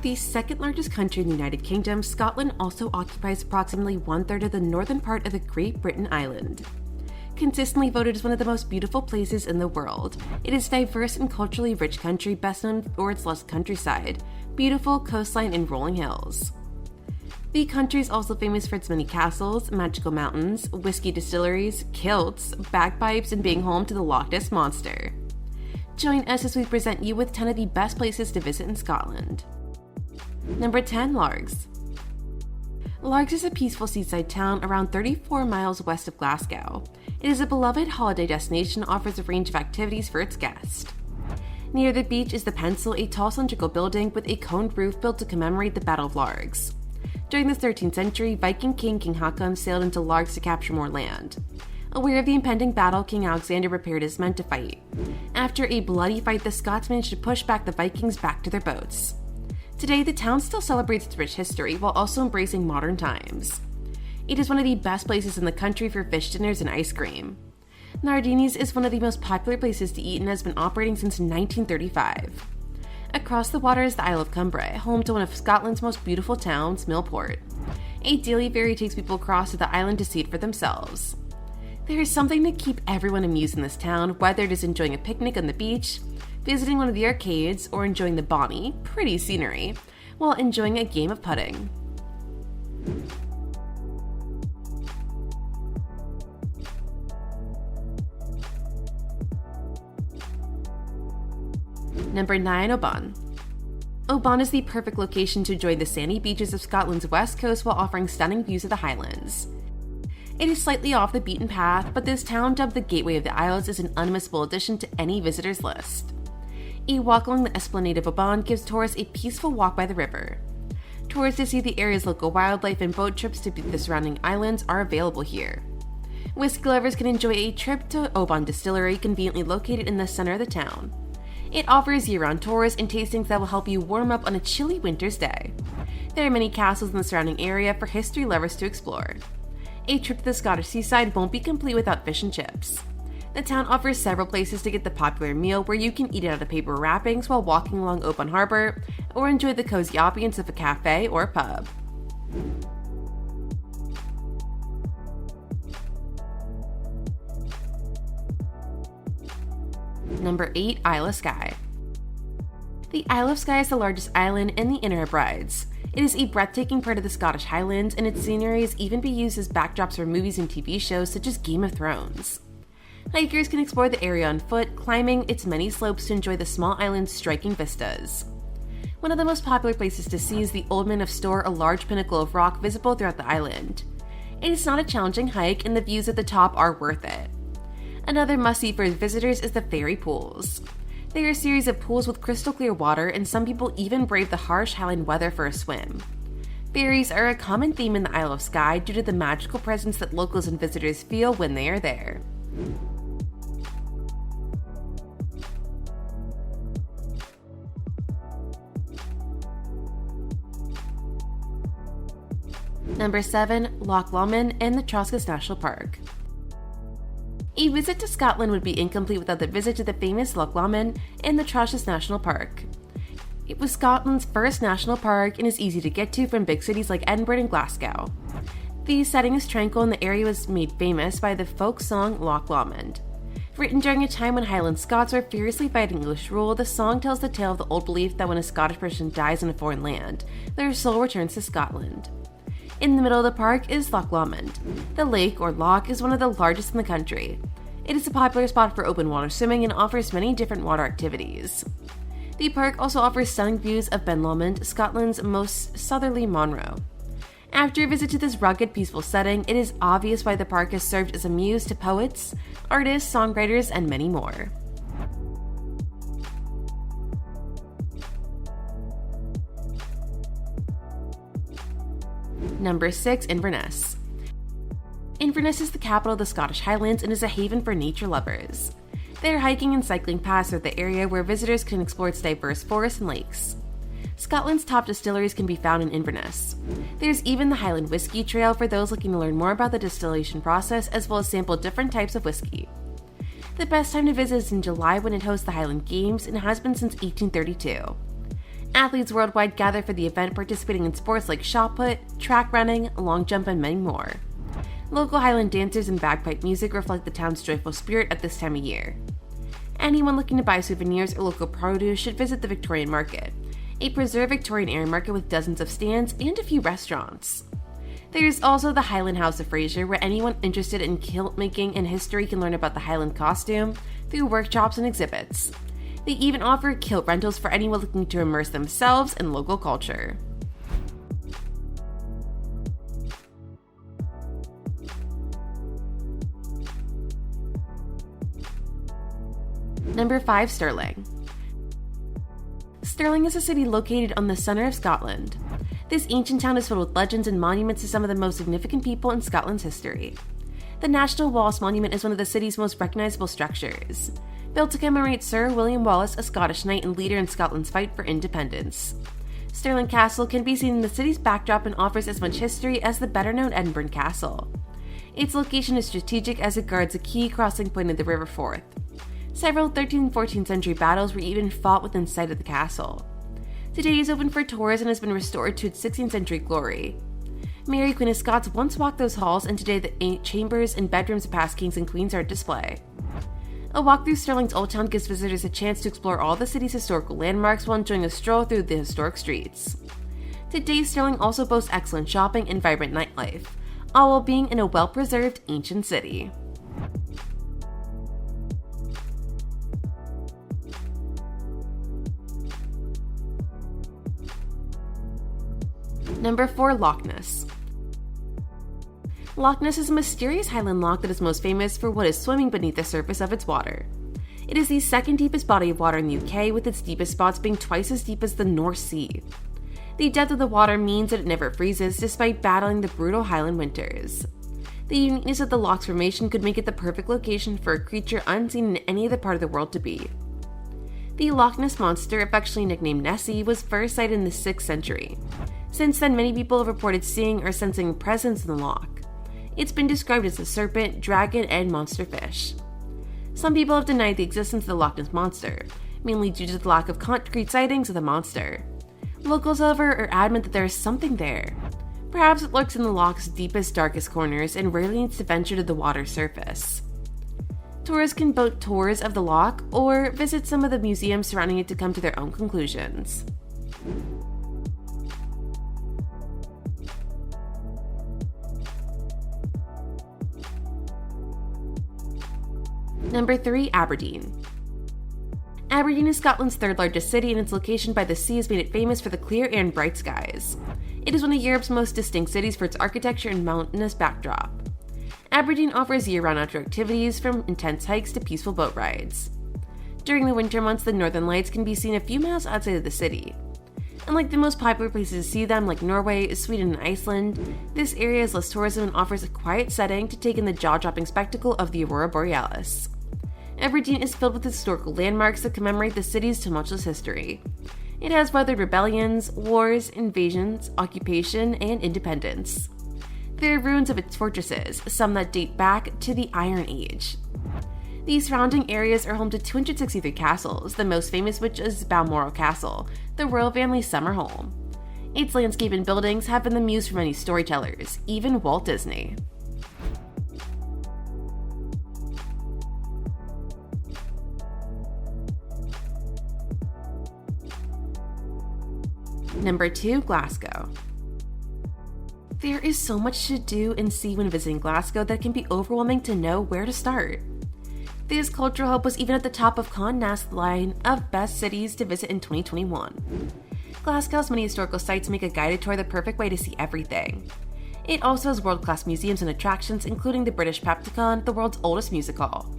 The second largest country in the United Kingdom, Scotland also occupies approximately 1/3 of the northern part of the Great Britain island. Consistently voted as one of the most beautiful places in the world, it is a diverse and culturally rich country best known for its lush countryside, beautiful coastline, and rolling hills. The country is also famous for its many castles, magical mountains, whiskey distilleries, kilts, bagpipes, and being home to the Loch Ness Monster. Join us as we present you with 10 of the best places to visit in Scotland. Number 10. Largs. Largs is a peaceful seaside town around 34 miles west of Glasgow. It is a beloved holiday destination and offers a range of activities for its guests. Near the beach is the Pencil, a tall cylindrical building with a coned roof built to commemorate the Battle of Largs. During the 13th century, Viking King Haakon sailed into Largs to capture more land. Aware of the impending battle, King Alexander prepared his men to fight. After a bloody fight, the Scots managed to push back the Vikings back to their boats. Today, the town still celebrates its rich history while also embracing modern times. It is one of the best places in the country for fish dinners and ice cream. Nardini's is one of the most popular places to eat and has been operating since 1935. Across the water is the Isle of Cumbrae, home to one of Scotland's most beautiful towns, Millport. A daily ferry takes people across to the island to see it for themselves. There is something to keep everyone amused in this town, whether it is enjoying a picnic on the beach, visiting one of the arcades, or enjoying the bonny, pretty scenery, while enjoying a game of putting. Number 9. Oban. Oban is the perfect location to enjoy the sandy beaches of Scotland's west coast while offering stunning views of the Highlands. It is slightly off the beaten path, but this town, dubbed the Gateway of the Isles, is an unmissable addition to any visitor's list. A walk along the esplanade of Oban gives tourists a peaceful walk by the river. Tours to see the area's local wildlife and boat trips to the surrounding islands are available here. Whiskey lovers can enjoy a trip to Oban Distillery, conveniently located in the center of the town. It offers year-round tours and tastings that will help you warm up on a chilly winter's day. There are many castles in the surrounding area for history lovers to explore. A trip to the Scottish seaside won't be complete without fish and chips. The town offers several places to get the popular meal where you can eat it out of paper wrappings while walking along Oban Harbour, or enjoy the cozy ambience of a cafe or pub. Number 8. Isla Skye. The Isle of Skye is the largest island in the Inner Hebrides. It is a breathtaking part of the Scottish Highlands, and its sceneries even be used as backdrops for movies and TV shows such as Game of Thrones. Hikers can explore the area on foot, climbing its many slopes to enjoy the small island's striking vistas. One of the most popular places to see is the Oban of Store, a large pinnacle of rock visible throughout the island. It is not a challenging hike, and the views at the top are worth it. Another must-see for visitors is the fairy pools. They are a series of pools with crystal clear water, and some people even brave the harsh Highland weather for a swim. Fairies are a common theme in the Isle of Skye due to the magical presence that locals and visitors feel when they are there. Number 7. Loch Lomond and the Troscus National Park. A visit to Scotland would be incomplete without the visit to the famous Loch Lomond and the Troscus National Park. It was Scotland's first national park and is easy to get to from big cities like Edinburgh and Glasgow. The setting is tranquil and the area was made famous by the folk song Loch Lomond. Written during a time when Highland Scots were furiously fighting English rule, the song tells the tale of the old belief that when a Scottish person dies in a foreign land, their soul returns to Scotland. In the middle of the park is Loch Lomond. The lake, or loch, is one of the largest in the country. It is a popular spot for open water swimming and offers many different water activities. The park also offers stunning views of Ben Lomond, Scotland's most southerly Monroe. After a visit to this rugged, peaceful setting, it is obvious why the park has served as a muse to poets, artists, songwriters, and many more. Number 6. Inverness. Inverness is the capital of the Scottish Highlands and is a haven for nature lovers. There are hiking and cycling paths through the area where visitors can explore its diverse forests and lakes. Scotland's top distilleries can be found in Inverness. There's even the Highland Whiskey Trail for those looking to learn more about the distillation process as well as sample different types of whiskey. The best time to visit is in July when it hosts the Highland Games and has been since 1832. Athletes worldwide gather for the event, participating in sports like shot put, track running, long jump, and many more. Local Highland dancers and bagpipe music reflect the town's joyful spirit at this time of year. Anyone looking to buy souvenirs or local produce should visit the Victorian Market, a preserved Victorian-era market with dozens of stands and a few restaurants. There's also the Highland House of Fraser, where anyone interested in kilt making and history can learn about the Highland costume through workshops and exhibits. They even offer kilt rentals for anyone looking to immerse themselves in local culture. Number 5. Stirling. Stirling is a city located on the centre of Scotland. This ancient town is filled with legends and monuments to some of the most significant people in Scotland's history. The National Wallace Monument is one of the city's most recognizable structures, built to commemorate Sir William Wallace, a Scottish knight and leader in Scotland's fight for independence. Stirling Castle can be seen in the city's backdrop and offers as much history as the better-known Edinburgh Castle. Its location is strategic as it guards a key crossing point of the River Forth. Several 13th and 14th century battles were even fought within sight of the castle. Today it is open for tours and has been restored to its 16th century glory. Mary, Queen of Scots, once walked those halls, and today the chambers and bedrooms of past kings and queens are on display. A walk through Stirling's Old Town gives visitors a chance to explore all the city's historical landmarks while enjoying a stroll through the historic streets. Today, Stirling also boasts excellent shopping and vibrant nightlife, all while being in a well-preserved ancient city. Number 4. Loch Ness. Loch Ness is a mysterious highland loch that is most famous for what is swimming beneath the surface of its water. It is the second deepest body of water in the UK, with its deepest spots being twice as deep as the North Sea. The depth of the water means that it never freezes, despite battling the brutal Highland winters. The uniqueness of the loch's formation could make it the perfect location for a creature unseen in any other part of the world to be. The Loch Ness Monster, affectionately nicknamed Nessie, was first sighted in the 6th century. Since then, many people have reported seeing or sensing a presence in the loch. It's been described as a serpent, dragon, and monster fish. Some people have denied the existence of the Loch Ness Monster, mainly due to the lack of concrete sightings of the monster. Locals, however, are adamant that there is something there. Perhaps it lurks in the loch's deepest, darkest corners and rarely needs to venture to the water's surface. Tourists can boat tours of the loch or visit some of the museums surrounding it to come to their own conclusions. Number 3. Aberdeen. Aberdeen is Scotland's third largest city, and its location by the sea has made it famous for the clear and bright skies. It is one of Europe's most distinct cities for its architecture and mountainous backdrop. Aberdeen offers year-round outdoor activities, from intense hikes to peaceful boat rides. During the winter months, the northern lights can be seen a few miles outside of the city. Unlike the most popular places to see them, like Norway, Sweden, and Iceland, this area has less tourism and offers a quiet setting to take in the jaw-dropping spectacle of the Aurora Borealis. Aberdeen is filled with historical landmarks that commemorate the city's tumultuous history. It has weathered rebellions, wars, invasions, occupation, and independence. There are ruins of its fortresses, some that date back to the Iron Age. These surrounding areas are home to 263 castles, the most famous which is Balmoral Castle, the royal family's summer home. Its landscape and buildings have been the muse for many storytellers, even Walt Disney. Number 2. Glasgow. There is so much to do and see when visiting Glasgow that it can be overwhelming to know where to start. This cultural hub was even at the top of Condé Nast's line of best cities to visit in 2021. Glasgow's many historical sites make a guided tour the perfect way to see everything. It also has world-class museums and attractions, including the British Pepticon, the world's oldest music hall.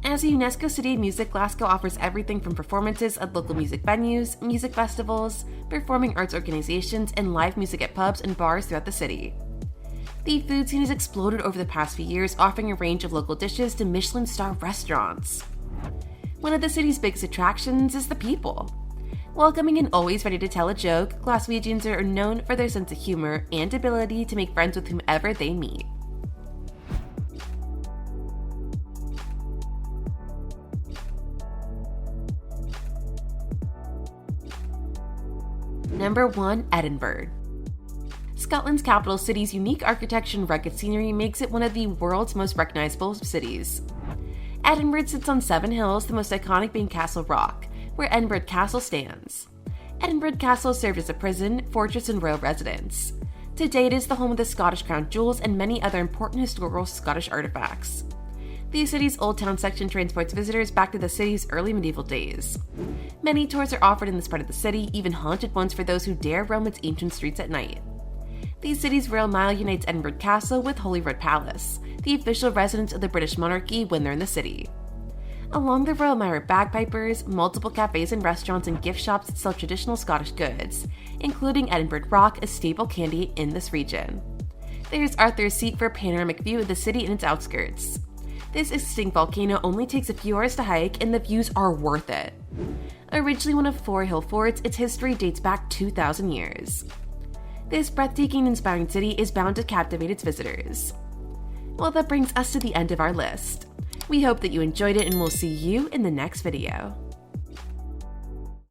As a UNESCO City of Music, Glasgow offers everything from performances at local music venues, music festivals, performing arts organizations, and live music at pubs and bars throughout the city. The food scene has exploded over the past few years, offering a range of local dishes to Michelin-star restaurants. One of the city's biggest attractions is the people. Welcoming and always ready to tell a joke, Glaswegians are known for their sense of humor and ability to make friends with whomever they meet. Number 1. Edinburgh. Scotland's capital city's unique architecture and rugged scenery makes it one of the world's most recognizable cities. Edinburgh sits on 7 hills, the most iconic being Castle Rock, where Edinburgh Castle stands. Edinburgh Castle served as a prison, fortress, and royal residence. Today it is the home of the Scottish crown jewels and many other important historical Scottish artifacts. The city's Old Town section transports visitors back to the city's early medieval days. Many tours are offered in this part of the city, even haunted ones for those who dare roam its ancient streets at night. The city's Royal Mile unites Edinburgh Castle with Holyrood Palace, the official residence of the British monarchy when they're in the city. Along the Royal Mile are bagpipers, multiple cafes and restaurants and gift shops that sell traditional Scottish goods, including Edinburgh Rock, a staple candy in this region. There's Arthur's Seat for a panoramic view of the city and its outskirts. This extinct volcano only takes a few hours to hike, and the views are worth it. Originally one of 4 hill forts, its history dates back 2,000 years. This breathtaking and inspiring city is bound to captivate its visitors. Well, that brings us to the end of our list. We hope that you enjoyed it, and we'll see you in the next video.